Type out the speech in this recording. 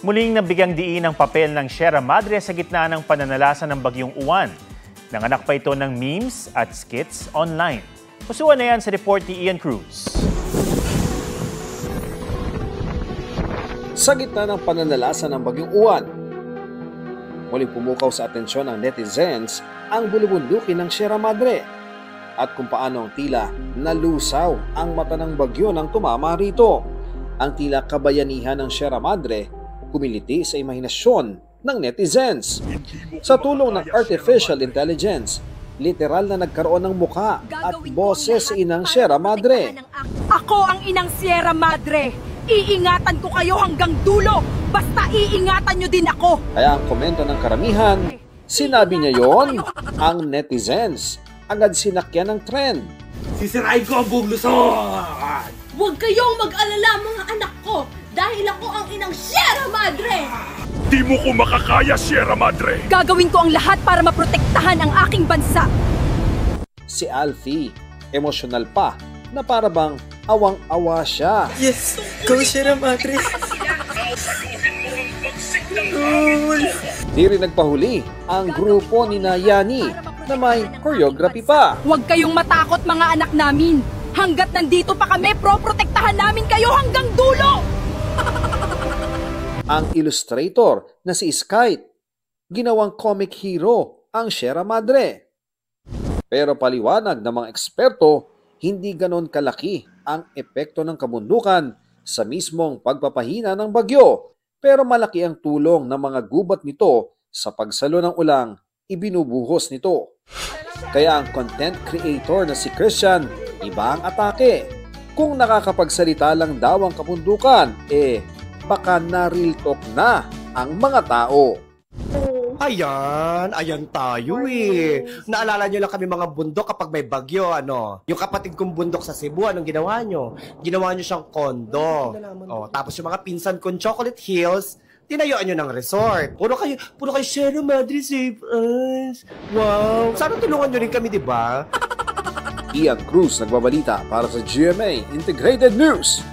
Muling nabigyang diin ang papel ng Sierra Madre sa gitna ng pananalasa ng Bagyong Uwan. Nanganak pa ito ng memes at skits online. Pusuan na yan sa report ni Ian Cruz. Sa gitna ng pananalasa ng Bagyong Uwan, muling pumukaw sa atensyon ng netizens ang bulubundukin ng Sierra Madre at kung paano ang tila nalusaw ang mata ng bagyo nang tumama rito. Ang tila kabayanihan ng Sierra Madre kumiliti sa imahinasyon ng netizens. Sa tulong ng artificial intelligence, literal na nagkaroon ng muka at boses sa inang Sierra Madre. Ako ang inang Sierra Madre. Iingatan ko kayo hanggang dulo. Basta iingatan nyo din ako. Kaya ang komento ng karamihan, sinabi niya yon, ang netizens agad sinakyan ng trend. Sisirain ko ang buong Luzon! Huwag kayong mag-alala mga anak ko dahil ako ang inang Sierra Madre! Di mo ko makakaya, Sierra Madre! Gagawin ko ang lahat para maprotektahan ang aking bansa. Si Alfie, emosyonal pa na para bang awang-awa siya. Yes! Go Sierra Madre! Di rin nagpahuli ang grupo ni Yani na may choreography pa. Huwag kayong matakot mga anak namin. Hanggat nandito pa kami, protektahan namin kayo hanggang dulo! Ang illustrator na si Skype, ginawang comic hero ang Sierra Madre. Pero paliwanag ng mga eksperto, hindi ganon kalaki ang epekto ng kabundukan sa mismong pagpapahina ng bagyo. Pero malaki ang tulong ng mga gubat nito sa pagsalo ng ulang ibinubuhos nito. Kaya ang content creator na si Christian, iba ang atake. Kung nakakapagsalita lang daw ang kabundukan, baka na-real talk na ang mga tao. Ayan tayo Naalala nyo lang kami mga bundok kapag may bagyo, ano? Yung kapatid kong bundok sa Cebu, anong ginawa nyo? Ginawa nyo siyang kondo. Tapos yung mga pinsan kong Chocolate Hills, tinayuan nyo ng resort. Puro kayo, Sierra Madre, save us. Wow. Sana tulungan nyo rin kami, di ba? Ian Cruz nagbabalita para sa GMA Integrated News.